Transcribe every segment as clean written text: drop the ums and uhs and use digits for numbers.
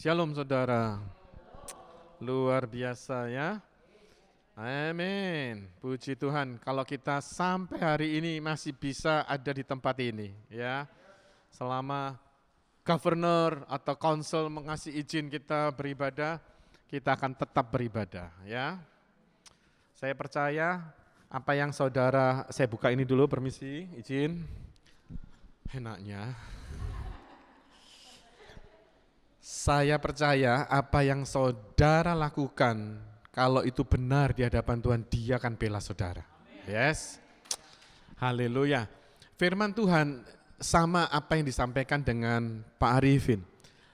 Shalom saudara, luar biasa ya. Amin, puji Tuhan kalau kita sampai hari ini masih bisa ada di tempat ini ya. Selama governor atau council mengasih izin kita beribadah, kita akan tetap beribadah ya. Saya percaya apa yang saudara, saya buka ini dulu permisi, izin. Enaknya. Saya percaya apa yang saudara lakukan, kalau itu benar di hadapan Tuhan, Dia akan bela saudara. Yes, haleluya. Firman Tuhan sama apa yang disampaikan dengan Pak Arifin.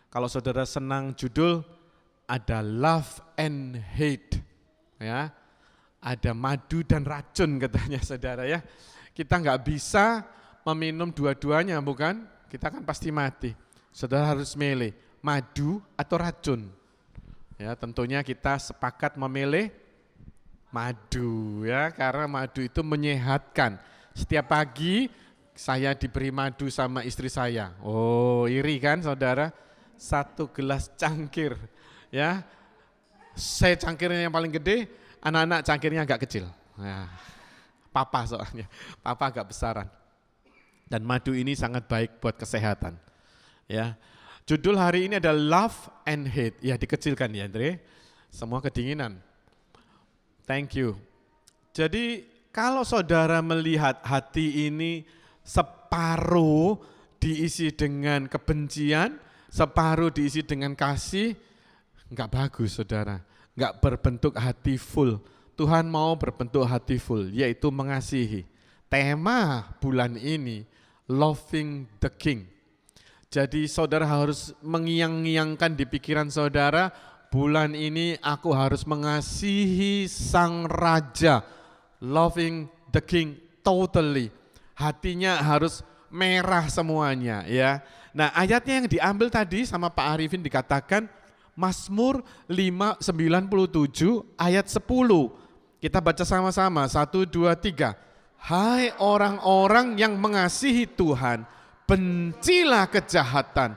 Kalau saudara senang judul, ada love and hate, ya, ada madu dan racun katanya saudara ya. Kita nggak bisa meminum dua-duanya, bukan? Kita kan pasti mati. Saudara harus milih madu atau racun. Ya, tentunya kita sepakat memilih madu ya, karena madu itu menyehatkan. Setiap pagi saya diberi madu sama istri saya. Oh, iri kan saudara? 1 gelas cangkir. Ya. Saya cangkirnya yang paling gede, anak-anak cangkirnya agak kecil. Nah, papa soalnya. Papa agak besaran. Dan madu ini sangat baik buat kesehatan. Ya. Judul hari ini adalah Love and Hate. Ya, dikecilkan ya, Andre. Semua kedinginan. Thank you. Jadi, kalau saudara melihat hati ini separuh diisi dengan kebencian, separuh diisi dengan kasih, enggak bagus, saudara. Enggak berbentuk hati full. Tuhan mau berbentuk hati full, yaitu mengasihi. Tema bulan ini, Loving the King. Jadi saudara harus mengiang-ngiangkan di pikiran saudara, bulan ini aku harus mengasihi Sang Raja, loving the King totally. Hatinya harus merah semuanya ya. Nah, ayatnya yang diambil tadi sama Pak Arifin dikatakan Mazmur 597 ayat 10. Kita baca sama-sama, 1, 2, 3. Hai orang-orang yang mengasihi Tuhan, bencilah kejahatan.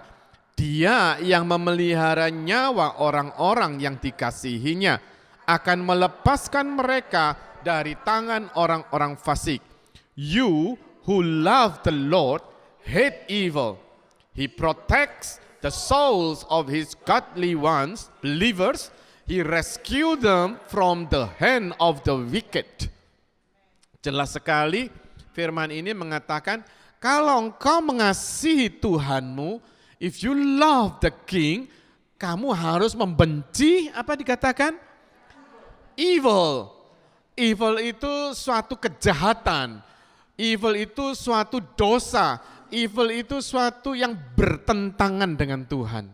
Dia yang memelihara nyawa orang-orang yang dikasihinya akan melepaskan mereka dari tangan orang-orang fasik. You who love the Lord hate evil. He protects the souls of his godly ones, believers. He rescue them from the hand of the wicked. Jelas sekali firman ini mengatakan, kalau engkau mengasihi Tuhanmu, if you love the King, kamu harus membenci, apa dikatakan? Evil. Evil itu suatu kejahatan. Evil itu suatu dosa. Evil itu suatu yang bertentangan dengan Tuhan.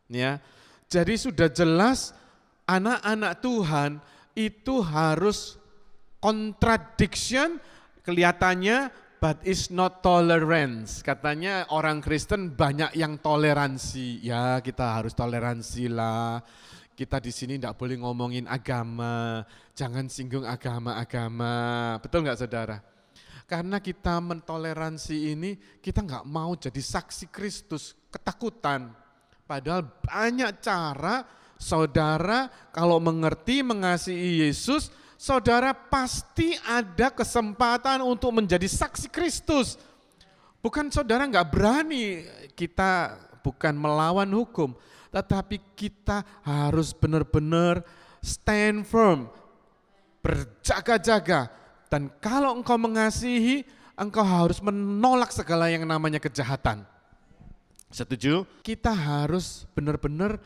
Ya. Jadi sudah jelas anak-anak Tuhan itu harus contradiction, kelihatannya but is not tolerance. Katanya orang Kristen banyak yang toleransi. Ya, kita harus toleransi lah. Kita di sini enggak boleh ngomongin agama. Jangan singgung agama-agama. Betul enggak saudara? Karena kita mentoleransi ini, kita enggak mau jadi saksi Kristus, ketakutan. Padahal banyak cara saudara kalau mengerti mengasihi Yesus, saudara pasti ada kesempatan untuk menjadi saksi Kristus. Bukan saudara enggak berani, kita bukan melawan hukum, tetapi kita harus benar-benar stand firm, berjaga-jaga. Dan kalau engkau mengasihi, engkau harus menolak segala yang namanya kejahatan. Setuju? Kita harus benar-benar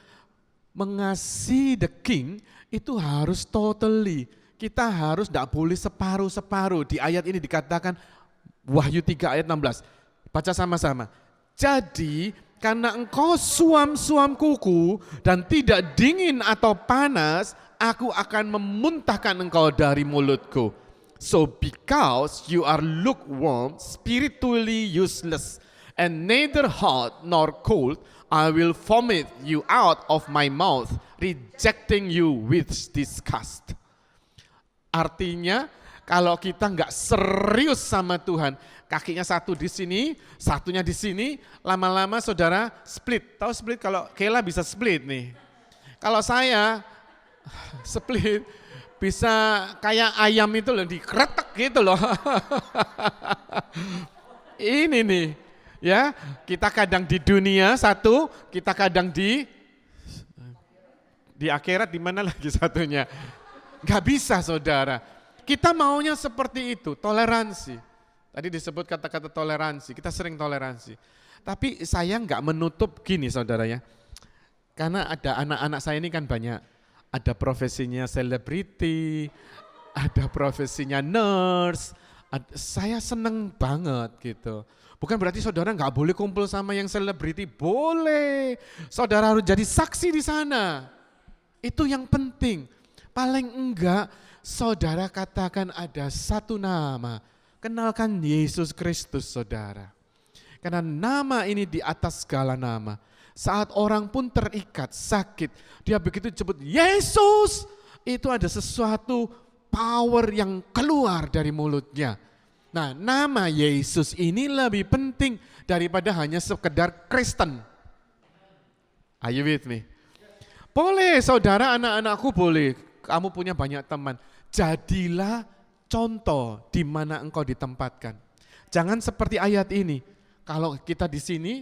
mengasihi the King, itu harus totally. Kita harus tidak boleh separuh-separuh. Di ayat ini dikatakan Wahyu 3 ayat 16. Baca sama-sama. Jadi karena engkau suam-suam kuku dan tidak dingin atau panas, aku akan memuntahkan engkau dari mulutku. So because you are lukewarm, spiritually useless, and neither hot nor cold, I will vomit you out of my mouth, rejecting you with disgust. Artinya Kalau kita nggak serius sama Tuhan, kakinya satu di sini, satunya di sini, lama-lama saudara split. Tahu split? Kalau Kela bisa split nih. Kalau saya split, bisa kayak ayam itu loh, dikretek gitu loh. Ini nih, ya kita kadang di dunia satu, kita kadang di akhirat, di mana lagi satunya. Gak bisa saudara. Kita maunya seperti itu, toleransi. Tadi disebut kata-kata toleransi, kita sering toleransi. Tapi saya nggak menutup gini saudara ya. Karena ada anak-anak saya ini kan banyak. Ada profesinya selebriti, ada profesinya nurse. Saya seneng banget gitu. Bukan berarti saudara nggak boleh kumpul sama yang selebriti, boleh. Saudara harus jadi saksi di sana. Itu yang penting. Paling enggak saudara katakan ada satu nama. Kenalkan Yesus Kristus saudara. Karena nama ini di atas segala nama. Saat orang pun terikat, sakit, dia begitu sebut Yesus. Itu ada sesuatu power yang keluar dari mulutnya. Nah, nama Yesus ini lebih penting daripada hanya sekedar Kristen. Are you with me? Boleh saudara, anak-anakku boleh. Kamu punya banyak teman. Jadilah contoh di mana engkau ditempatkan. Jangan seperti ayat ini. Kalau kita di sini,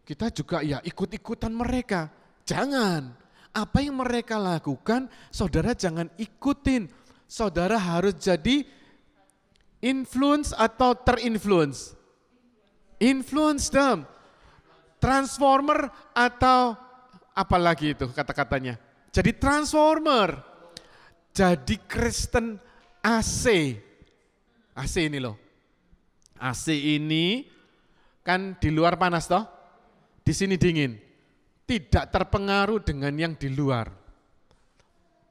kita juga ya ikut-ikutan mereka. Jangan. Apa yang mereka lakukan, saudara jangan ikutin. Saudara harus jadi influence atau terinfluence. Influence them. Transformer atau apalagi itu kata-katanya. Jadi transformer. Jadi Kristen AC. AC ini loh. AC ini kan di luar panas toh. Di sini dingin. Tidak terpengaruh dengan yang di luar.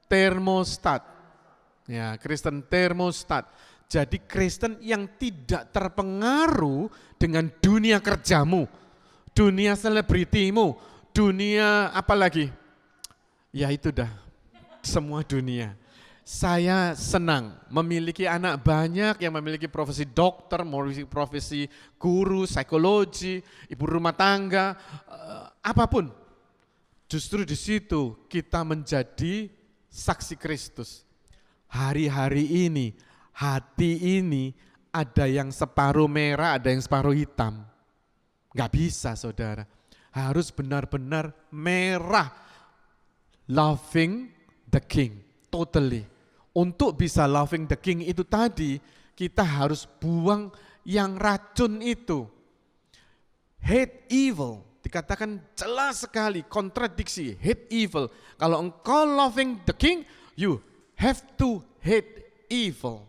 Termostat. Ya, Kristen termostat. Jadi Kristen yang tidak terpengaruh dengan dunia kerjamu, dunia selebritimu, dunia apa lagi? Ya itu dah, semua dunia. Saya senang memiliki anak banyak yang memiliki profesi dokter, memiliki profesi guru, psikologi, ibu rumah tangga, apapun. Justru di situ kita menjadi saksi Kristus. Hari-hari ini, hati ini ada yang separuh merah, ada yang separuh hitam. Gak bisa saudara, harus benar-benar merah. Loving the King, totally. Untuk bisa loving the King itu tadi, kita harus buang yang racun itu. Hate evil, dikatakan jelas sekali, kontradiksi, hate evil. Kalau engkau loving the King, you have to hate evil.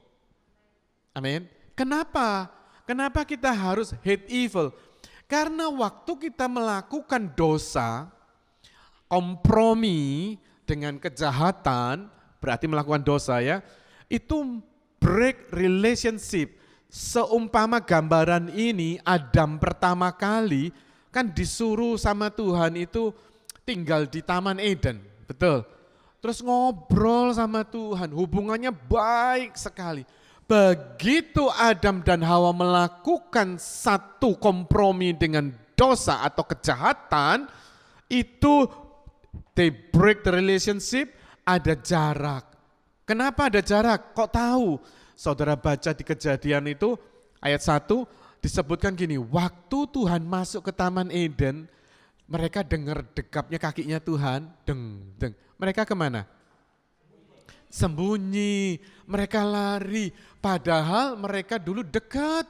Amin. Kenapa? Kenapa kita harus hate evil? Karena waktu kita melakukan dosa, kompromi dengan kejahatan, berarti melakukan dosa ya, itu break relationship. Seumpama gambaran ini, Adam pertama kali kan disuruh sama Tuhan itu tinggal di Taman Eden, betul? Terus ngobrol sama Tuhan, hubungannya baik sekali. Begitu Adam dan Hawa melakukan satu kompromi dengan dosa atau kejahatan, itu they break the relationship, ada jarak. Kenapa ada jarak? Kok tahu? Saudara baca di Kejadian itu ayat 1 disebutkan gini, waktu Tuhan masuk ke Taman Eden, mereka dengar dekapnya kakinya Tuhan, deng, deng. Mereka kemana? Sembunyi, mereka lari, padahal mereka dulu dekat.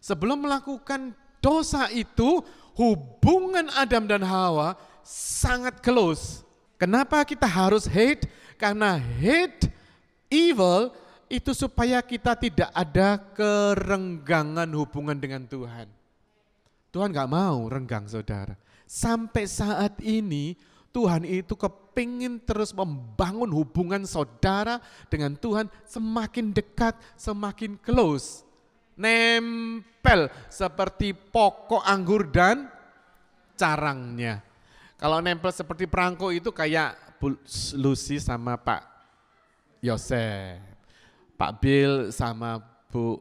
Sebelum melakukan dosa itu, hubungan Adam dan Hawa sangat close. Kenapa kita harus hate? Karena hate evil itu supaya kita tidak ada kerenggangan hubungan dengan Tuhan. Tuhan gak mau renggang saudara. Sampai saat ini Tuhan itu kepingin terus membangun hubungan saudara dengan Tuhan semakin dekat, semakin close. Nempel seperti pokok anggur dan carangnya. Kalau nempel seperti perangko itu kayak Bu Lucy sama Pak Yosef. Pak Bill sama Bu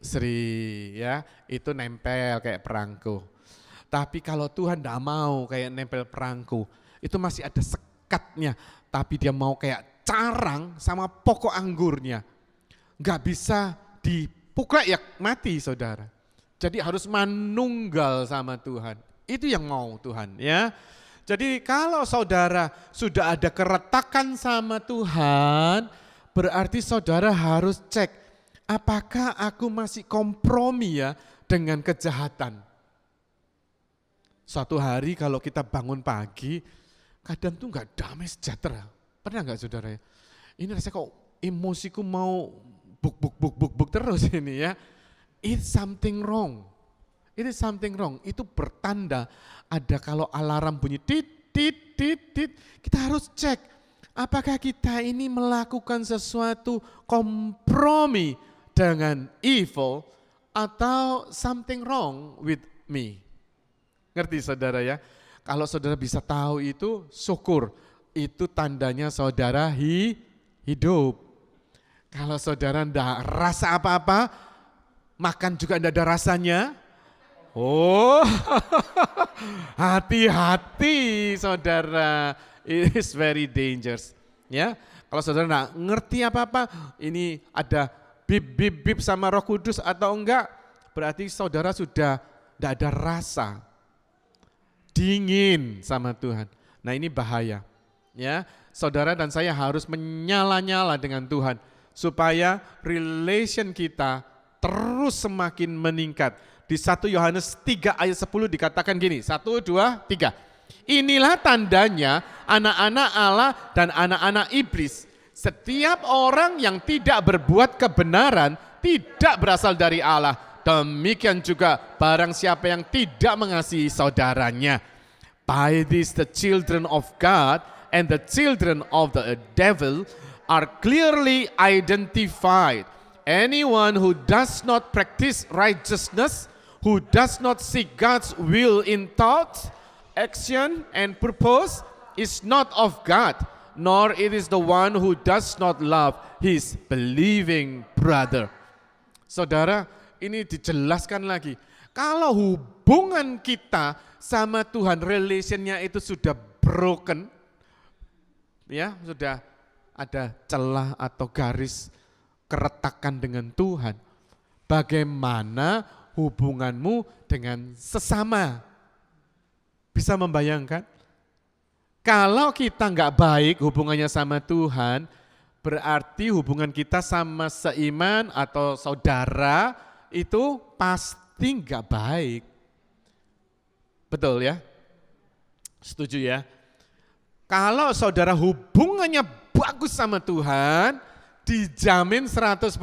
Sri ya, itu nempel kayak perangko. Tapi kalau Tuhan tidak mau kayak nempel perangko, itu masih ada sekatnya. Tapi dia mau kayak carang sama pokok anggurnya. Nggak bisa dipukul ya mati saudara. Jadi harus manunggal sama Tuhan. Itu yang mau Tuhan ya. Jadi kalau saudara sudah ada keretakan sama Tuhan, berarti saudara harus cek, apakah aku masih kompromi ya dengan kejahatan. Suatu hari kalau kita bangun pagi, kadang tuh nggak damai sejahtera. Pernah nggak saudara ya? Ini rasanya kok emosiku mau buk terus ini ya. It's something wrong. It is something wrong. Itu bertanda ada kalau alarm bunyi tit, kita harus cek. Apakah kita ini melakukan sesuatu kompromi dengan evil atau something wrong with me? Ngerti saudara ya? Kalau saudara bisa tahu itu, syukur. Itu tandanya saudara hidup. Kalau saudara enggak rasa apa-apa, makan juga enggak ada rasanya. Oh, hati-hati saudara. It is very dangerous. Ya, kalau saudara enggak ngerti apa-apa, ini ada bip sama Roh Kudus atau enggak, berarti saudara sudah enggak ada rasa. Dingin sama Tuhan. Nah ini bahaya. Ya, saudara dan saya harus menyala-nyala dengan Tuhan supaya relation kita terus semakin meningkat. Di 1 Yohanes 3 ayat 10 dikatakan gini, 1, 2, 3. Inilah tandanya anak-anak Allah dan anak-anak iblis. Setiap orang yang tidak berbuat kebenaran tidak berasal dari Allah. Demikian juga barang siapa yang tidak mengasihi saudaranya. By this the children of God and the children of the devil are clearly identified. Anyone who does not practice righteousness, who does not seek God's will in thought, action, and purpose, is not of God, nor it is the one who does not love his believing brother. Saudara, ini dijelaskan lagi. Kalau hubungan kita sama Tuhan, relationnya itu sudah broken, ya sudah ada celah atau garis keretakan dengan Tuhan. Bagaimana hubunganmu dengan sesama? Bisa membayangkan? Kalau kita nggak baik hubungannya sama Tuhan, berarti hubungan kita sama seiman atau saudara itu pasti nggak baik. Betul ya? Setuju ya? Kalau saudara hubungannya bagus sama Tuhan, dijamin 100%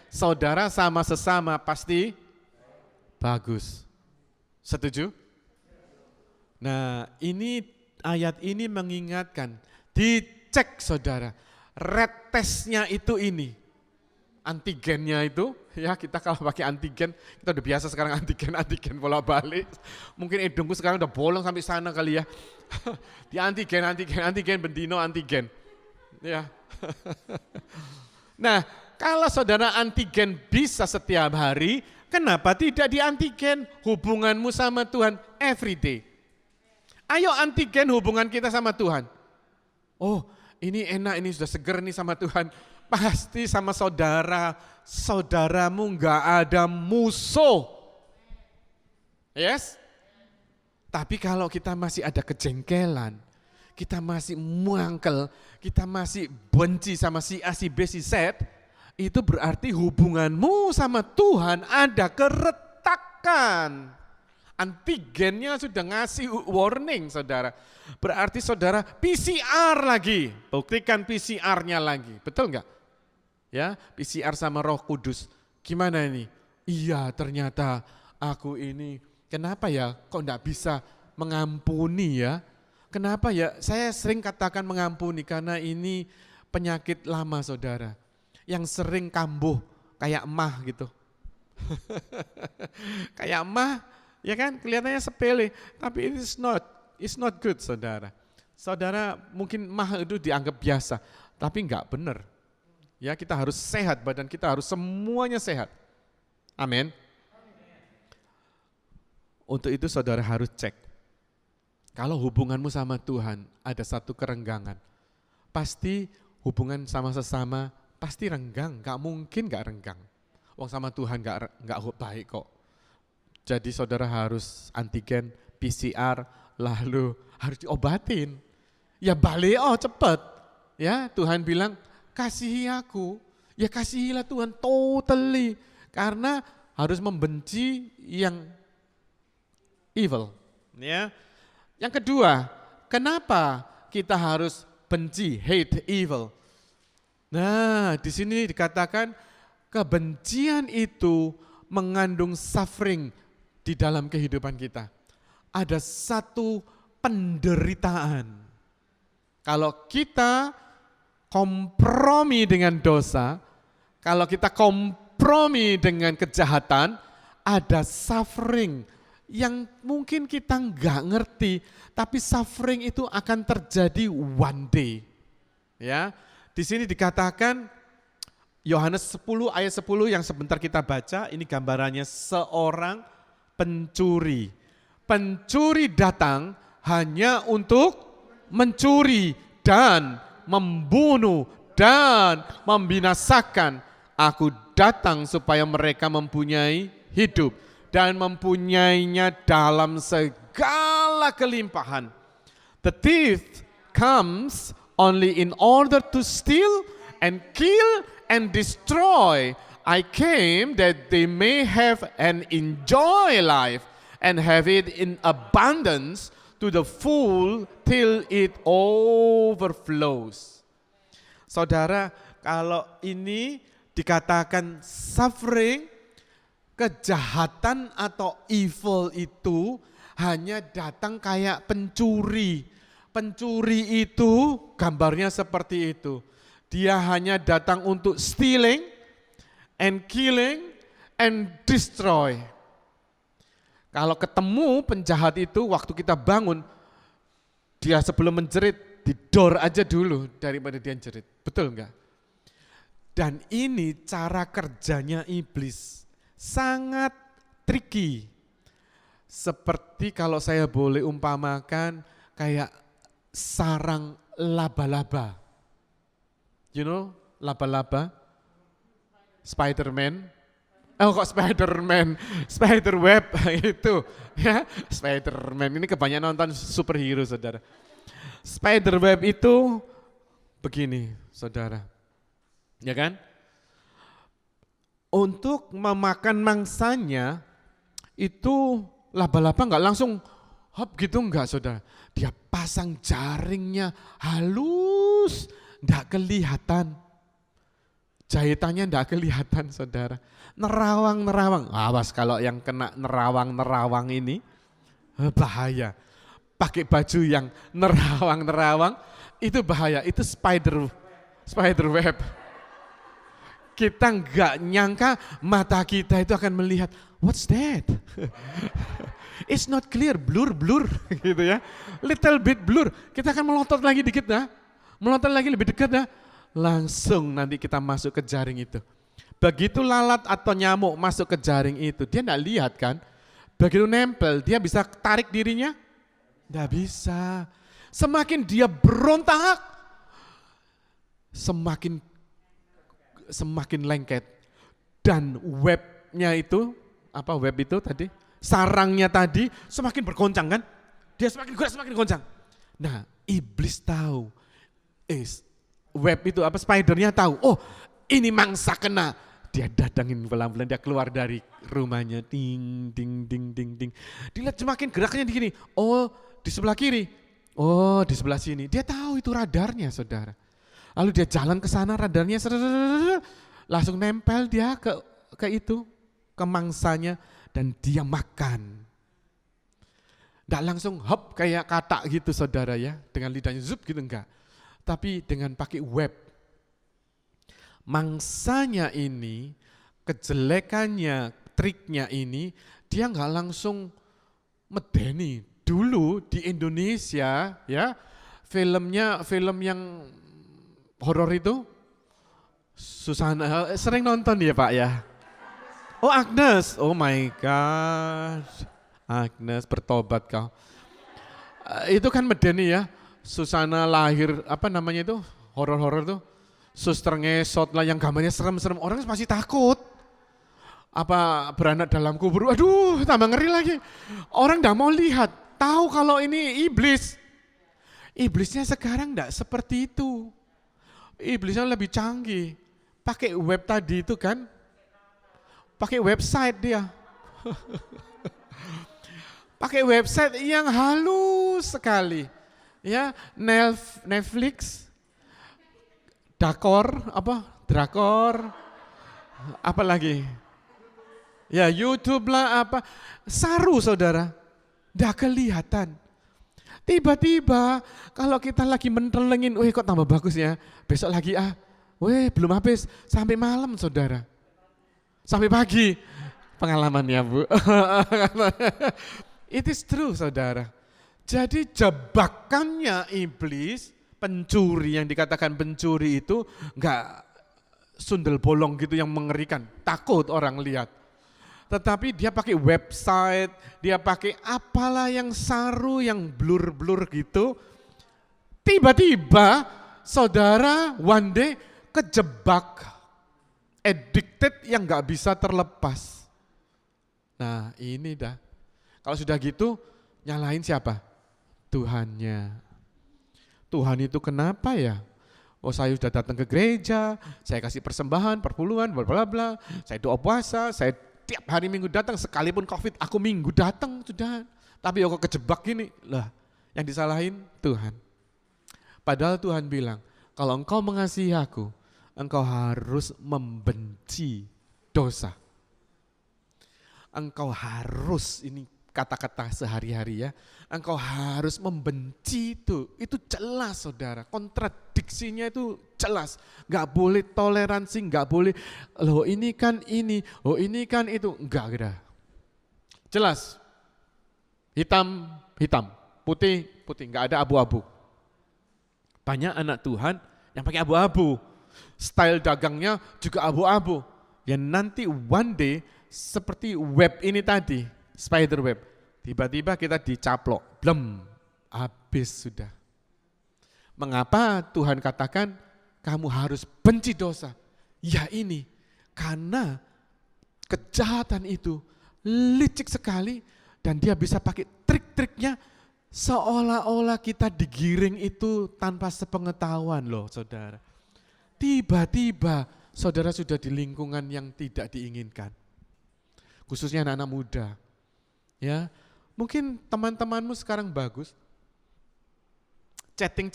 saudara sama sesama pasti bagus. Setuju? Nah ini ayat ini mengingatkan, dicek saudara, red testnya itu ini. Antigennya itu, ya kita kalau pakai antigen, kita udah biasa sekarang antigen bolak-balik. Mungkin hidungku sekarang udah bolong sampai sana kali ya. Di antigen, bendino antigen. Ya. Nah, kalau saudara antigen bisa setiap hari, kenapa tidak di antigen hubunganmu sama Tuhan everyday? Ayo antigen hubungan kita sama Tuhan. Oh, ini enak, ini sudah seger nih sama Tuhan. Pasti sama saudaramu nggak ada musuh. Yes? Tapi kalau kita masih ada kejengkelan, kita masih muangkel, kita masih benci sama si A, si B, si Z, itu berarti hubunganmu sama Tuhan ada keretakan. Antigennya sudah ngasih warning saudara. Berarti saudara PCR lagi, buktikan PCR-nya lagi, betul nggak? Ya, PCR sama Roh Kudus. Gimana ini? Iya, ternyata aku ini kenapa ya kok enggak bisa mengampuni ya? Kenapa ya? Saya sering katakan mengampuni karena ini penyakit lama saudara. Yang sering kambuh kayak emah gitu. Kayak emah, ya kan kelihatannya sepele, tapi it's not good saudara. Saudara mungkin emah itu dianggap biasa, tapi enggak benar. Ya, kita harus sehat, badan kita harus semuanya sehat. Amin. Untuk itu saudara harus cek. Kalau hubunganmu sama Tuhan ada satu kerenggangan, pasti hubungan sama sesama pasti renggang, gak mungkin gak renggang. Wong sama Tuhan gak baik kok. Jadi saudara harus antigen, PCR, lalu harus diobatin. Ya balik cepet. Ya Tuhan bilang, kasihi aku. Ya kasihilah Tuhan totally. Karena harus membenci yang evil. Ya. Yang kedua, kenapa kita harus benci, hate evil? Nah, di sini dikatakan kebencian itu mengandung suffering di dalam kehidupan kita. Ada satu penderitaan. Kalau kita kompromi dengan dosa, kalau kita kompromi dengan kejahatan, ada suffering yang mungkin kita nggak ngerti, tapi suffering itu akan terjadi one day. Ya, di sini dikatakan Yohanes 10 ayat 10 yang sebentar kita baca, ini gambarannya seorang pencuri. Pencuri datang hanya untuk mencuri dan membunuh dan membinasakan. Aku datang supaya mereka mempunyai hidup dan mempunyainya dalam segala kelimpahan. The thief comes only in order to steal and kill and destroy. I came that they may have and enjoy life and have it in abundance to the full till it overflows. Saudara, kalau ini dikatakan suffering, kejahatan atau evil itu hanya datang kayak pencuri. Pencuri itu gambarnya seperti itu. Dia hanya datang untuk stealing and killing and destroy. Kalau ketemu penjahat itu waktu kita bangun, dia sebelum menjerit, didor aja dulu daripada dia jerit. Betul enggak? Dan ini cara kerjanya iblis. Sangat tricky. Seperti kalau saya boleh umpamakan kayak sarang laba-laba. You know laba-laba? Spider-Man. Oh kok Spider-Man? Spider-Web itu. Ya, Spider-Man ini kebanyakan nonton superhero saudara. Spider-Web itu begini saudara. Ya kan? Untuk memakan mangsanya itu laba-laba enggak langsung hop gitu enggak saudara. Dia pasang jaringnya halus, enggak kelihatan. Jahitannya enggak kelihatan saudara. Nerawang-nerawang. Awas kalau yang kena nerawang-nerawang ini bahaya. Pakai baju yang nerawang-nerawang itu bahaya. Itu spider web. Kita nggak nyangka mata kita itu akan melihat, what's that? It's not clear, blur gitu ya. Little bit blur. Kita akan melontot lagi dikit ya. Melontot lagi lebih dekat ya. Langsung nanti kita masuk ke jaring itu. Begitu lalat atau nyamuk masuk ke jaring itu, dia nggak lihat kan. Begitu nempel, dia bisa tarik dirinya? Nggak bisa. Semakin dia berontak, semakin lengket. Dan webnya itu, apa web itu tadi? Sarangnya tadi semakin bergoncang kan? Dia semakin goncang. Nah, iblis tahu. Web itu apa spidernya tahu. Oh, ini mangsa kena. Dia datangin pelan-pelan, dia keluar dari rumahnya. Ding. Dilihat semakin geraknya di sini. Oh, di sebelah kiri. Oh, di sebelah sini. Dia tahu itu radarnya, saudara. Lalu dia jalan ke sana, radarnya langsung nempel dia ke itu, ke mangsanya, dan dia makan. Nggak langsung hop kayak katak gitu saudara ya, dengan lidahnya zup gitu enggak. Tapi dengan pakai web. Mangsanya ini, kejelekannya, triknya ini, dia nggak langsung medeni. Dulu di Indonesia ya, film yang horor itu Susana, sering nonton ya Pak ya? Oh Agnes, oh my God. Agnes bertobat kau. Itu kan medeni ya, Susana lahir, apa namanya itu, horor-horor tuh. Suster ngesot lah yang gambarnya serem-serem, orang pasti takut. Apa beranak dalam kubur, aduh tambah ngeri lagi. Orang gak mau lihat, tahu kalau ini iblis. Iblisnya sekarang gak seperti itu. Iblisnya lebih canggih. Pakai web tadi itu kan, pakai website dia. Pakai website yang halus sekali. Ya, Netflix, drakor, apa lagi? Ya YouTube lah apa, saru saudara, nggak kelihatan. Tiba-tiba kalau kita lagi mentelengin, kok tambah bagus ya, besok lagi belum habis, sampai malam saudara. Sampai pagi, pengalaman ya Bu. It is true saudara. Jadi jebakannya iblis, pencuri yang dikatakan pencuri itu enggak sundel bolong gitu yang mengerikan, takut orang lihat. Tetapi dia pakai website, dia pakai apalah yang saru, yang blur-blur gitu. Tiba-tiba saudara one day kejebak, addicted yang enggak bisa terlepas. Nah ini dah, kalau sudah gitu nyalain siapa? Tuhannya. Tuhan itu kenapa ya? Oh saya sudah datang ke gereja, saya kasih persembahan, perpuluhan, bla bla bla. Saya doa puasa, saya tiap hari minggu datang, sekalipun COVID aku minggu datang sudah. Tapi kok kejebak gini, lah yang disalahin Tuhan. Padahal Tuhan bilang, kalau engkau mengasihi aku, engkau harus membenci dosa. Engkau harus, ini kata-kata sehari-hari ya, engkau harus membenci itu jelas saudara, kontradiksinya itu jelas, gak boleh toleransi, gak boleh, loh ini kan ini, oh ini kan itu, enggak ada. Jelas, hitam, putih, gak ada abu-abu. Banyak anak Tuhan yang pakai abu-abu, style dagangnya juga abu-abu, yang nanti one day seperti web ini tadi, spider web, tiba-tiba kita dicaplok, blem, habis sudah. Mengapa Tuhan katakan kamu harus benci dosa? Ya ini, karena kejahatan itu licik sekali dan dia bisa pakai trik-triknya seolah-olah kita digiring itu tanpa sepengetahuan loh saudara. Tiba-tiba saudara sudah di lingkungan yang tidak diinginkan. Khususnya anak-anak muda. Ya, mungkin teman-temanmu sekarang bagus, chatting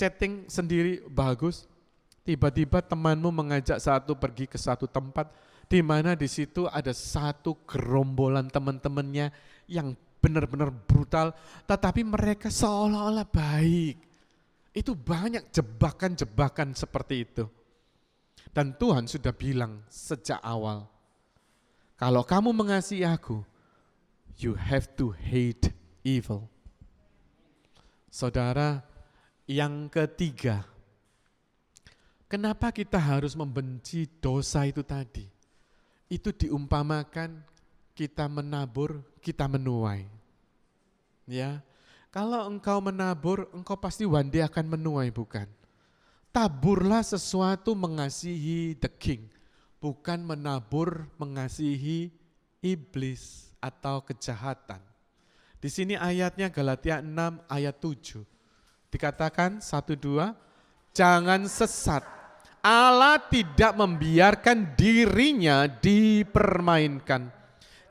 sendiri bagus, tiba-tiba temanmu mengajak satu pergi ke satu tempat, di mana di situ ada satu gerombolan teman-temannya yang benar-benar brutal, tetapi mereka seolah-olah baik. Itu banyak jebakan-jebakan seperti itu. Dan Tuhan sudah bilang sejak awal, kalau kamu mengasihi aku, you have to hate evil. Saudara, yang ketiga, kenapa kita harus membenci dosa itu tadi? Itu diumpamakan kita menabur, kita menuai. Ya, kalau engkau menabur, engkau pasti one day akan menuai, bukan? Taburlah sesuatu mengasihi the king, bukan menabur mengasihi iblis atau kejahatan. Di sini ayatnya Galatia 6 ayat 7. Dikatakan 1-2, jangan sesat. Allah tidak membiarkan dirinya dipermainkan.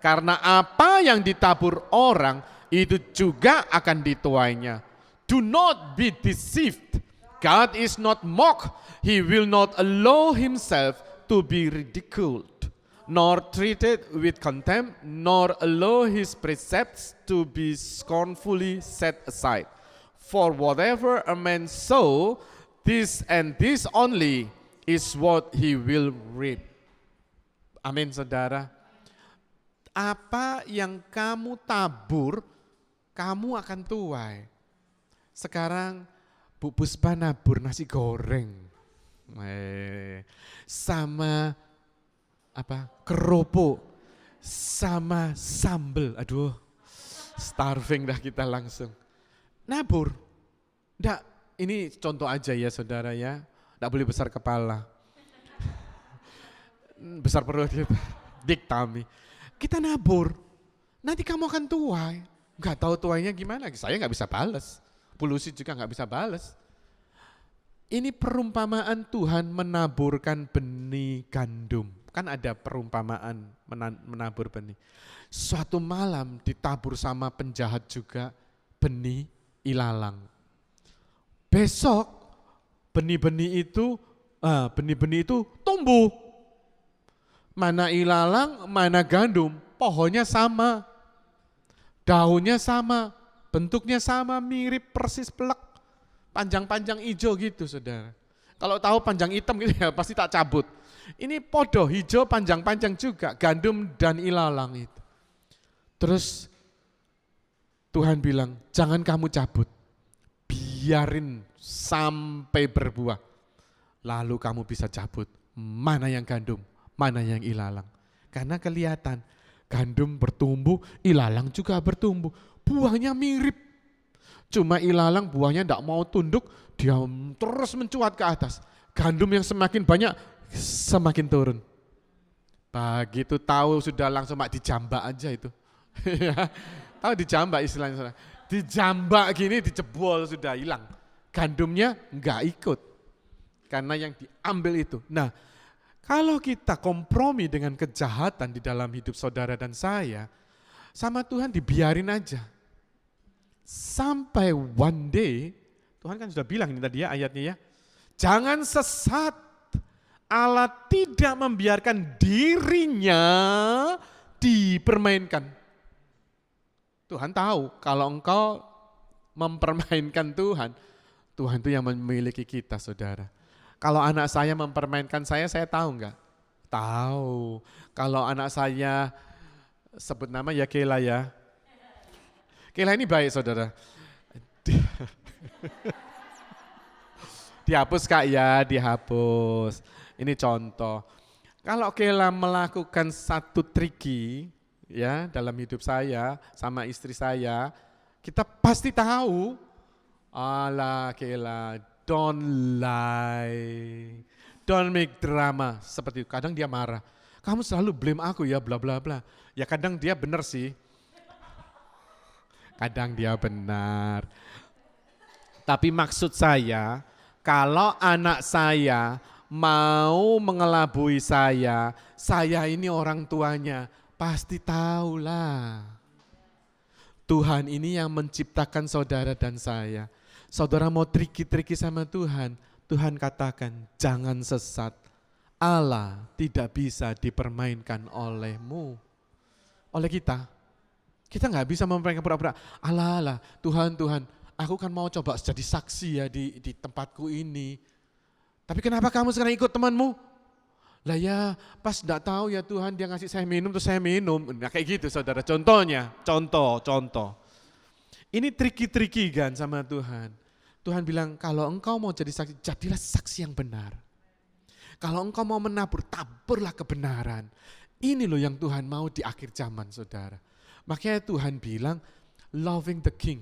Karena apa yang ditabur orang itu juga akan dituainya. Do not be deceived. God is not mocked. He will not allow himself to be ridiculed, nor treated with contempt, nor allow his precepts to be scornfully set aside. For whatever a man sow, this and this only is what he will reap. Amin saudara. Apa yang kamu tabur, kamu akan tuai. Sekarang Bu Puspa nabur nasi goreng. Sama keropok, sama sambel. Aduh, starving dah kita langsung. Nabur. Nggak, ini contoh aja ya saudara ya. Nggak boleh besar kepala. Besar perut gitu. Diktami. Kita nabur. Nanti kamu akan tuai. Nggak tahu tuainya gimana. Saya nggak bisa balas. Polusi juga nggak bisa balas. Ini perumpamaan Tuhan menaburkan benih gandum. Kan ada perumpamaan menabur benih. Suatu malam ditabur sama penjahat juga benih ilalang. Besok benih-benih itu tumbuh. Mana ilalang, mana gandum, pohonnya sama. Daunnya sama, bentuknya sama, mirip persis pelek. Panjang-panjang hijau gitu saudara. Kalau tahu panjang hitam gitu ya pasti tak cabut. Ini podo hijau panjang-panjang juga, gandum dan ilalang itu. Terus Tuhan bilang, jangan kamu cabut, biarin sampai berbuah. Lalu kamu bisa cabut, mana yang gandum, mana yang ilalang. Karena kelihatan, gandum bertumbuh, ilalang juga bertumbuh. Buahnya mirip. Cuma ilalang buahnya tidak mau tunduk, dia terus mencuat ke atas. Gandum yang semakin banyak, semakin turun. Begitu tahu sudah langsung dijambak aja itu. Tahu dijambak istilahnya. Dijambak gini, dijebol sudah hilang. Gandumnya enggak ikut. Karena yang diambil itu. Nah, kalau kita kompromi dengan kejahatan di dalam hidup saudara dan saya, sama Tuhan dibiarin aja. Sampai one day, Tuhan kan sudah bilang ini tadi ya ayatnya ya, jangan sesat, Allah tidak membiarkan dirinya dipermainkan. Tuhan tahu kalau engkau mempermainkan Tuhan, Tuhan itu yang memiliki kita saudara. Kalau anak saya mempermainkan saya tahu enggak? Tahu. Kalau anak saya sebut nama ya Kela ya. Kela ini baik saudara. Dihapus Kak ya, dihapus. Ini contoh. Kalau Kela melakukan satu triki ya dalam hidup saya sama istri saya, kita pasti tahu. Alah Kela, don't lie. Don't make drama. Seperti itu. Kadang dia marah. Kamu selalu blame aku ya bla bla bla. Ya kadang dia benar sih. Kadang dia benar. Tapi maksud saya, kalau anak saya mau mengelabui saya ini orang tuanya, pasti tahulah. Tuhan ini yang menciptakan saudara dan saya. Saudara mau triki-triki sama Tuhan, Tuhan katakan jangan sesat. Allah tidak bisa dipermainkan olehmu, oleh kita. Kita nggak bisa mempermainkan pura-pura, Allah, Tuhan, aku kan mau coba jadi saksi ya di tempatku ini. Tapi kenapa kamu sekarang ikut temanmu? Lah ya pas enggak tahu ya Tuhan dia ngasih saya minum terus saya minum. Nah kayak gitu saudara, contohnya, contoh. Ini triki-triki kan sama Tuhan. Tuhan bilang kalau engkau mau jadi saksi, jadilah saksi yang benar. Kalau engkau mau menabur, taburlah kebenaran. Ini loh yang Tuhan mau di akhir zaman saudara. Makanya Tuhan bilang, loving the king.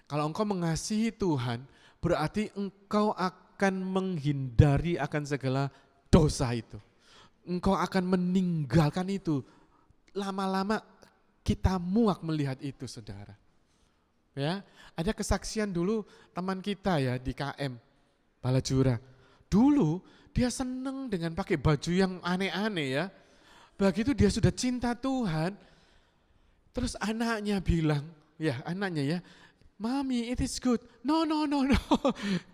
Kalau engkau mengasihi Tuhan, berarti engkau akan menghindari akan segala dosa itu. Engkau akan meninggalkan itu. Lama-lama kita muak melihat itu saudara. Ya, ada kesaksian dulu teman kita ya di KM, Balajura. Dulu dia seneng dengan pakai baju yang aneh-aneh ya. Begitu dia sudah cinta Tuhan, terus anaknya bilang, Mami it is good. No.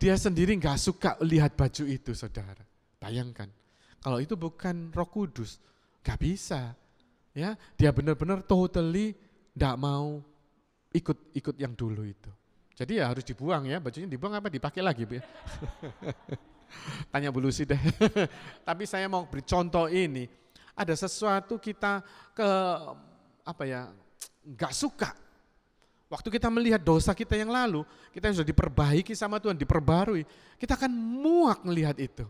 Dia sendiri gak suka lihat baju itu saudara. Bayangkan, kalau itu bukan Roh Kudus, gak bisa. Ya, dia benar-benar totally gak mau ikut yang dulu itu. Jadi ya harus dibuang ya, bajunya dibuang apa dipakai lagi Bu ya. Tanya Bu Lucy deh. Tapi saya mau beri contoh ini, ada sesuatu kita nggak suka, Waktu kita melihat dosa kita yang lalu, kita sudah diperbaiki sama Tuhan, diperbarui, kita akan muak melihat itu.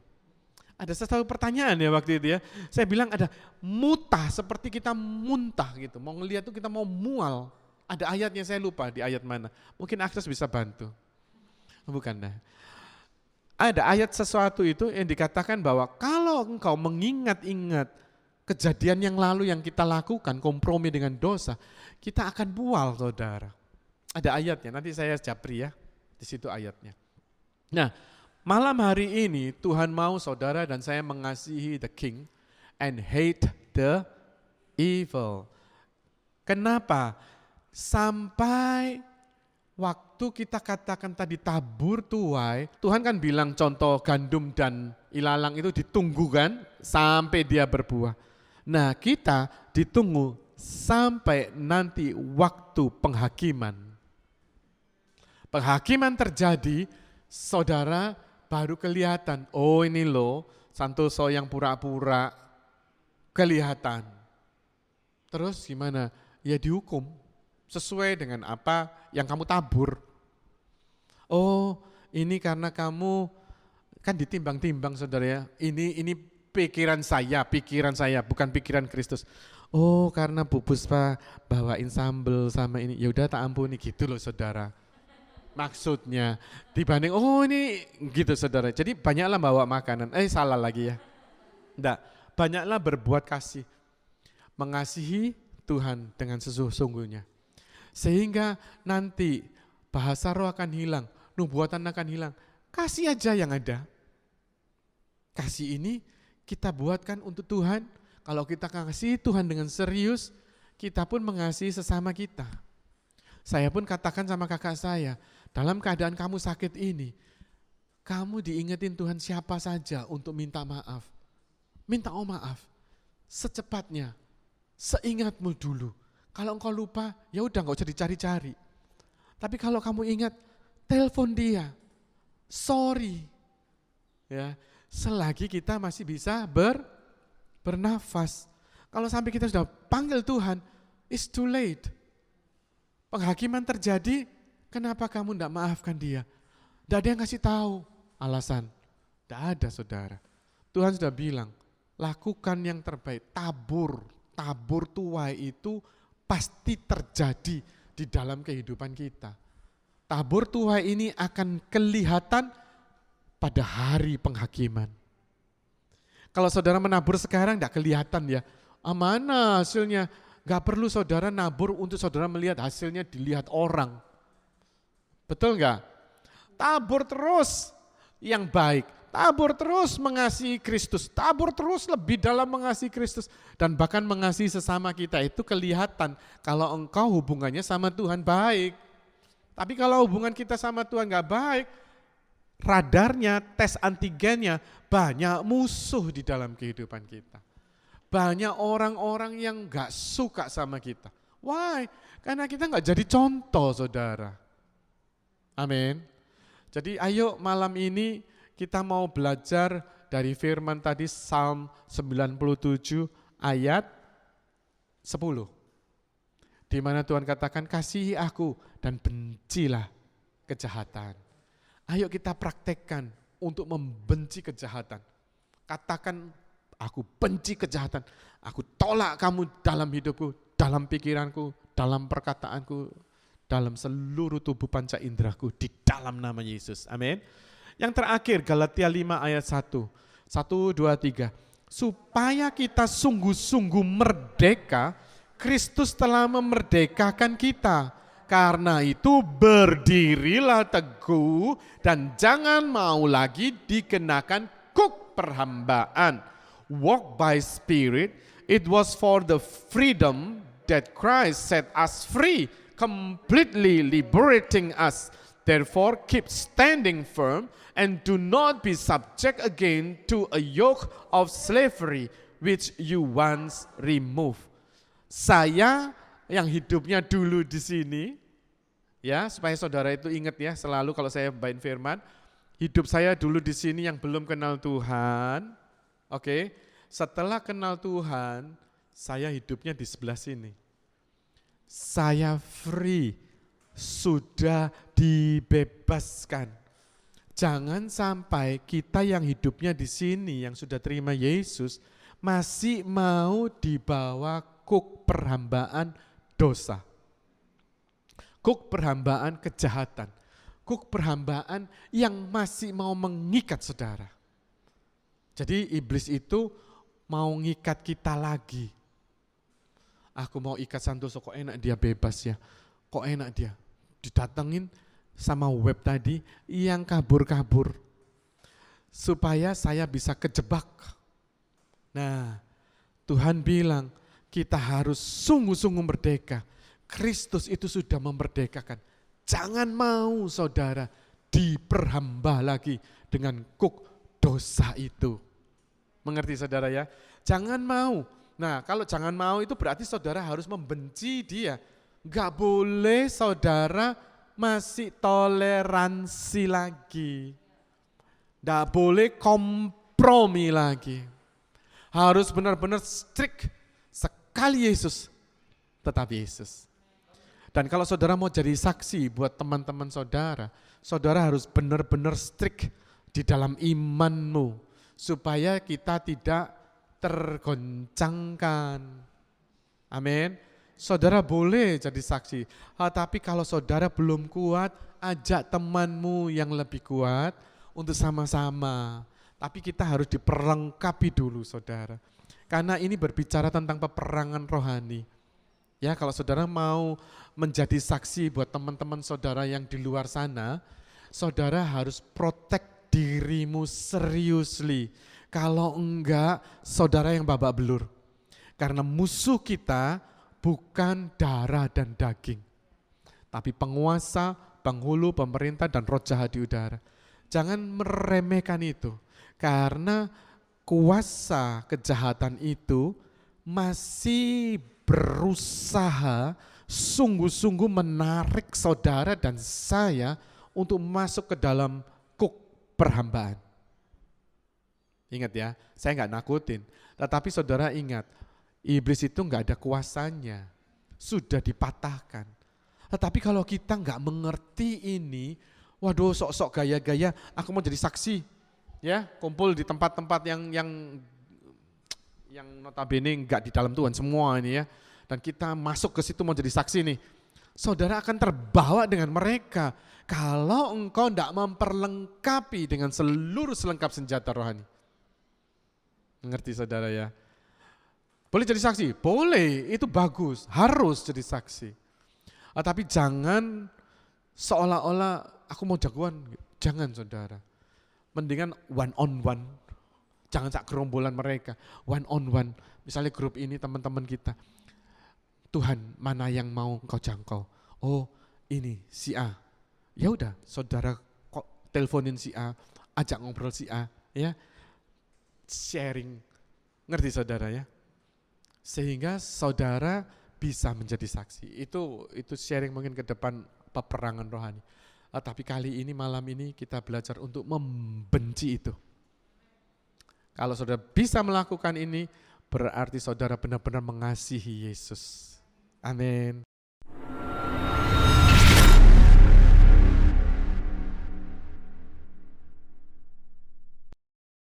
Ada satu pertanyaan ya waktu itu ya, saya bilang ada mutah seperti kita muntah gitu, mau ngelihat tuh kita mau mual. Ada ayatnya, saya lupa di ayat mana, mungkin Akses bisa bantu. Bukan dah. Ada ayat sesuatu itu yang dikatakan bahwa kalau engkau mengingat-ingat kejadian yang lalu yang kita lakukan, kompromi dengan dosa, kita akan bual saudara. Ada ayatnya, nanti saya japri ya, di situ ayatnya. Nah, malam hari ini Tuhan mau saudara dan saya mengasihi the king and hate the evil. Kenapa? Sampai waktu kita katakan tadi tabur tuai, Tuhan kan bilang contoh gandum dan ilalang itu ditunggu kan sampai dia berbuah. Nah, kita ditunggu sampai nanti waktu penghakiman. Penghakiman terjadi, saudara baru kelihatan, oh ini loh Santoso yang pura-pura kelihatan. Terus gimana? Ya dihukum sesuai dengan apa yang kamu tabur. Oh ini karena kamu kan ditimbang-timbang saudara ya, ini pikiran saya bukan pikiran Kristus. Oh karena Bu Puspa bawain sambel sama ini, ya udah tak ampuni gitu loh saudara. Maksudnya dibanding oh ini gitu saudara. Jadi banyaklah bawa makanan. Salah lagi ya. Enggak, banyaklah berbuat kasih. Mengasihi Tuhan dengan sesungguhnya. Sehingga nanti bahasa roh akan hilang, nubuatan akan hilang. Kasih aja yang ada. Kasih ini kita buatkan untuk Tuhan. Kalau kita kasih Tuhan dengan serius, kita pun mengasihi sesama kita. Saya pun katakan sama kakak saya, dalam keadaan kamu sakit ini, kamu diingetin Tuhan siapa saja untuk minta maaf. Minta maaf secepatnya, seingatmu dulu. Kalau engkau lupa, ya udah enggak usah dicari-cari. Tapi kalau kamu ingat, telepon dia. Sorry. Ya, selagi kita masih bisa bernafas. Kalau sampai kita sudah panggil Tuhan, it's too late. Penghakiman terjadi, kenapa kamu tidak maafkan dia? Tidak ada yang kasih tahu alasan. Tidak ada saudara. Tuhan sudah bilang, lakukan yang terbaik. Tabur tuai itu pasti terjadi di dalam kehidupan kita. Tabur tuai ini akan kelihatan pada hari penghakiman. Kalau saudara menabur sekarang tidak kelihatan ya. Mana hasilnya? Gak perlu saudara nabur untuk saudara melihat hasilnya dilihat orang. Betul gak? Tabur terus yang baik. Tabur terus mengasihi Kristus. Tabur terus lebih dalam mengasihi Kristus. Dan bahkan mengasihi sesama kita itu kelihatan kalau engkau hubungannya sama Tuhan baik. Tapi kalau hubungan kita sama Tuhan gak baik, radarnya, tes antigennya banyak musuh di dalam kehidupan kita. Banyak orang-orang yang gak suka sama kita. Why? Karena kita gak jadi contoh saudara. Amin. Jadi ayo malam ini kita mau belajar dari firman tadi Psalm 97 ayat 10. Di mana Tuhan katakan kasihi aku dan bencilah kejahatan. Ayo kita praktekkan untuk membenci kejahatan. Katakan aku benci kejahatan, aku tolak kamu dalam hidupku, dalam pikiranku, dalam perkataanku, dalam seluruh tubuh panca indraku, di dalam nama Yesus. Amin. Yang terakhir Galatia 5 ayat 1. 1, 2, 3. Supaya kita sungguh-sungguh merdeka, Kristus telah memerdekakan kita. Karena itu berdirilah teguh dan jangan mau lagi dikenakan kuk perhambaan. Walk by spirit, it was for the freedom that Christ set us free, completely liberating us. Therefore keep standing firm and do not be subject again to a yoke of slavery which you once removed. Saya yang hidupnya dulu di sini, ya supaya saudara itu ingat ya selalu kalau saya bawain firman, hidup saya dulu di sini yang belum kenal Tuhan. Oke, setelah kenal Tuhan, saya hidupnya di sebelah sini. Saya free, sudah dibebaskan. Jangan sampai kita yang hidupnya di sini, yang sudah terima Yesus, masih mau dibawa kuk perhambaan dosa. Kuk perhambaan kejahatan. Kuk perhambaan yang masih mau mengikat saudara. Jadi iblis itu mau ngikat kita lagi. Aku mau ikat Santoso, kok enak dia bebas ya. Kok enak dia. Didatengin sama web tadi yang kabur-kabur. Supaya saya bisa kejebak. Nah, Tuhan bilang kita harus sungguh-sungguh merdeka. Kristus itu sudah memerdekakan. Jangan mau saudara diperhamba lagi dengan kuk dosa itu. Mengerti saudara ya? Jangan mau. Nah kalau jangan mau itu berarti saudara harus membenci dia. Gak boleh saudara masih toleransi lagi. Gak boleh kompromi lagi. Harus benar-benar strict. Sekali Yesus, tetap Yesus. Dan kalau saudara mau jadi saksi buat teman-teman saudara, saudara harus benar-benar strict di dalam imanmu. Supaya kita tidak tergoncangkan. Amin. Saudara boleh jadi saksi. Tapi kalau saudara belum kuat, ajak temanmu yang lebih kuat untuk sama-sama. Tapi kita harus diperlengkapi dulu saudara. Karena ini berbicara tentang peperangan rohani. Ya, kalau saudara mau menjadi saksi buat teman-teman saudara yang di luar sana, saudara harus protect dirimu seriously. Kalau enggak, saudara yang babak belur. Karena musuh kita bukan darah dan daging, tapi penguasa, penghulu, pemerintah, dan roh jahat di udara. Jangan meremehkan itu, karena kuasa kejahatan itu masih berusaha sungguh-sungguh menarik saudara dan saya untuk masuk ke dalam kuk perhambaan. Ingat ya, saya enggak nakutin, tetapi saudara ingat, iblis itu enggak ada kuasanya, sudah dipatahkan. Tetapi kalau kita enggak mengerti ini, waduh sok-sok gaya-gaya, aku mau jadi saksi, ya kumpul di tempat-tempat yang notabene enggak di dalam Tuhan semua ini ya. Dan kita masuk ke situ mau jadi saksi nih. Saudara akan terbawa dengan mereka kalau engkau enggak memperlengkapi dengan seluruh selengkap senjata rohani. Mengerti saudara ya? Boleh jadi saksi? Boleh, itu bagus, harus jadi saksi. Tapi jangan seolah-olah aku mau jagoan, jangan saudara. Mendingan one on one. Jangan sak gerombolan mereka, one on one. Misalnya grup ini teman-teman kita. Tuhan, mana yang mau engkau jangkau? Oh, ini si A. Ya udah, saudara kok teleponin si A, ajak ngobrol si A, ya. Sharing. Ngerti saudara ya? Sehingga saudara bisa menjadi saksi. Itu sharing mungkin ke depan peperangan rohani. Tapi kali ini malam ini kita belajar untuk membenci itu. Kalau saudara bisa melakukan ini, berarti saudara benar-benar mengasihi Yesus. Amin.